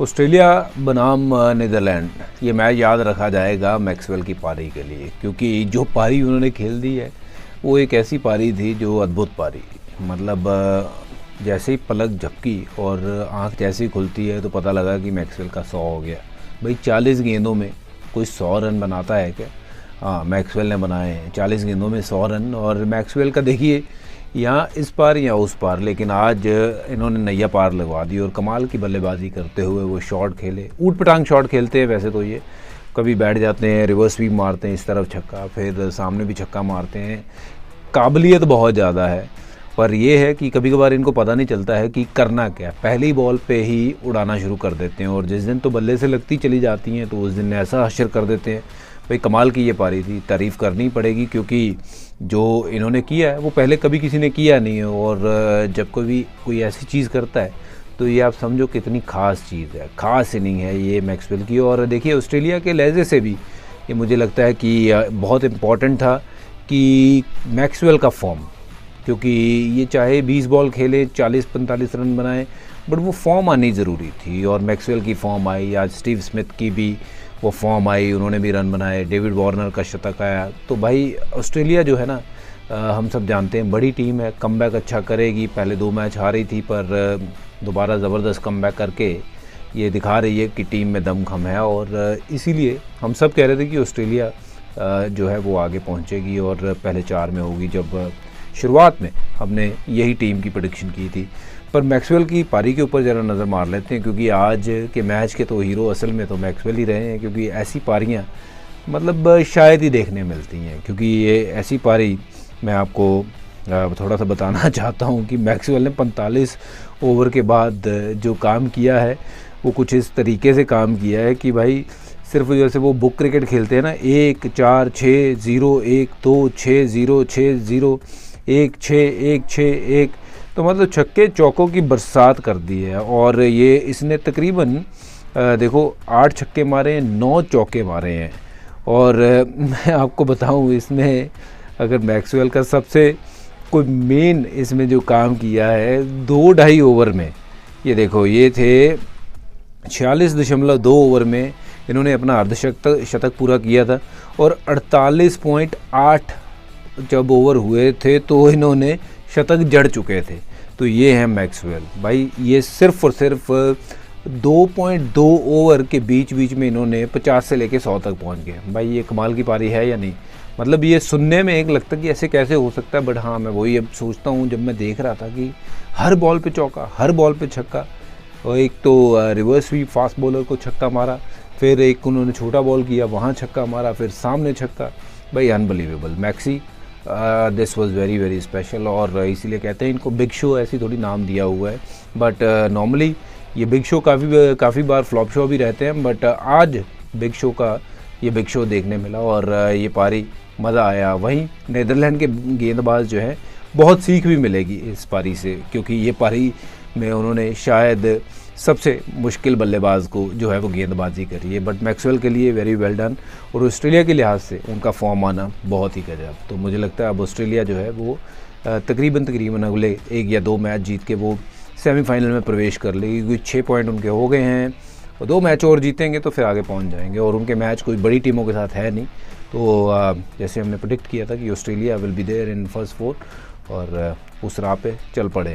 Australia बनाम Netherlands, ये match याद रखा जाएगा मैक्सवेल की पारी के लिए, क्योंकि जो पारी उन्होंने खेल दी है वो एक ऐसी पारी थी जो अद्भुत पारी। मतलब जैसे ही पलक झपकी और आंख जैसे ही खुलती है तो पता लगा कि मैक्सवेल का 100 हो गया। भाई 40 गेंदों में कोई 100 रन बनाता है क्या? हाँ, मैक्सवेल ने बनाए हैं 40 गेंदों में 100 रन। और मैक्सवेल का देखिए यहाँ इस पार या उस पार, लेकिन आज इन्होंने नैया पार लगवा दी और कमाल की बल्लेबाजी करते हुए वो शॉट खेले। ऊट पटांग शॉट खेलते हैं वैसे तो ये, कभी बैठ जाते हैं, रिवर्स स्वीप मारते हैं, इस तरफ छक्का, फिर सामने भी छक्का मारते हैं। काबिलियत बहुत ज़्यादा है, पर यह है कि कभी कभार इनको पता नहीं चलता है कि करना क्या। पहली बॉल पे ही उड़ाना शुरू कर देते हैं और जिस दिन तो बल्ले से लगती चली जाती हैं तो उस दिन ऐसा हशर कर देते हैं। भाई कमाल की ये पारी थी, तारीफ़ करनी पड़ेगी, क्योंकि जो इन्होंने किया है वो पहले कभी किसी ने किया नहीं है। और जब कोई ऐसी चीज़ करता है तो ये आप समझो कितनी ख़ास चीज़ है, ख़ास इनिंग है ये मैक्सवेल की। और देखिए ऑस्ट्रेलिया के लहजे से भी ये मुझे लगता है कि बहुत इम्पॉर्टेंट था कि मैक्सवेल का फॉर्म, क्योंकि ये चाहे 20 बॉल खेले 40-45 रन बनाए, बट वो फॉर्म आनी ज़रूरी थी। और मैक्सवेल की फॉर्म आई, आज स्टीव स्मिथ की भी वो फॉर्म आई, उन्होंने भी रन बनाए, डेविड वार्नर का शतक आया। तो भाई ऑस्ट्रेलिया जो है ना, हम सब जानते हैं बड़ी टीम है, कमबैक अच्छा करेगी। पहले 2 मैच हारी थी, पर दोबारा ज़बरदस्त कमबैक करके ये दिखा रही है कि टीम में दमखम है। और इसीलिए हम सब कह रहे थे कि ऑस्ट्रेलिया जो है वो आगे पहुंचेगी और पहले 4 में होगी। जब शुरुआत में हमने यही टीम की प्रेडिक्शन की थी। पर मैक्सवेल की पारी के ऊपर ज़रा नज़र मार लेते हैं, क्योंकि आज के मैच के तो हीरो असल में तो मैक्सवेल ही रहे हैं। क्योंकि ऐसी पारियां मतलब शायद ही देखने मिलती हैं, क्योंकि ये ऐसी पारी मैं आपको थोड़ा सा बताना चाहता हूं कि मैक्सवेल ने 45 ओवर के बाद जो काम किया है वो कुछ इस तरीके से काम किया है कि भाई सिर्फ जैसे वो बुक क्रिकेट खेलते हैं ना, 1-4-6-0, 1-2-6-0, 6-0, 1-6-1-6-1, तो मतलब छक्के चौकों की बरसात कर दी है। और ये इसने तकरीबन देखो 8 छक्के मारे हैं, 9 चौके मारे हैं। और मैं आपको बताऊं, इसमें अगर मैक्सवेल का सबसे कोई मेन इसमें जो काम किया है 2-2.5 ओवर में, ये देखो ये थे 46.2 ओवर में इन्होंने अपना अर्धशतक पूरा किया था। और 48.8 जब ओवर हुए थे तो इन्होंने शतक जड़ चुके थे। तो ये है मैक्सवेल भाई, ये सिर्फ और सिर्फ 2.2 ओवर के बीच में इन्होंने 50 से लेके 100 तक पहुंच गए। भाई ये कमाल की पारी है या नहीं? मतलब ये सुनने में एक लगता है कि ऐसे कैसे हो सकता है, बट हाँ मैं वही अब सोचता हूँ जब मैं देख रहा था कि हर बॉल पे चौका, हर बॉल पे छक्का। और एक तो रिवर्स स्वीप फास्ट बॉलर को छक्का मारा, फिर एक उन्होंने छोटा बॉल किया वहाँ छक्का मारा, फिर सामने छक्का। भाई unbelievable maxi, this was very very special. और इसीलिए कहते हैं इनको बिग शो, ऐसी थोड़ी नाम दिया हुआ है। बट नॉर्मली ये बिग शो काफ़ी बार फ्लॉप शो भी रहते हैं, बट आज बिग शो का ये बिग शो देखने मिला और ये पारी मज़ा आया। वहीं नीदरलैंड के गेंदबाज जो है बहुत सीख भी मिलेगी इस पारी से, क्योंकि ये पारी में उन्होंने शायद सबसे मुश्किल बल्लेबाज को जो है वो गेंदबाजी करी है। बट मैक्सवेल के लिए वेरी वेल डन। और ऑस्ट्रेलिया के लिहाज से उनका फॉर्म आना बहुत ही गजब। तो मुझे लगता है अब ऑस्ट्रेलिया जो है वो तकरीबन अगले 1 या 2 मैच जीत के वो सेमीफाइनल में प्रवेश कर लेगी, क्योंकि 6 पॉइंट उनके हो गए हैं और 2 मैच और जीतेंगे तो फिर आगे पहुंच जाएंगे। और उनके मैच कोई बड़ी टीमों के साथ है नहीं। तो जैसे हमने प्रेडिक्ट किया था कि Australia will be there in first 4, और उस राह पे चल पड़े हैं।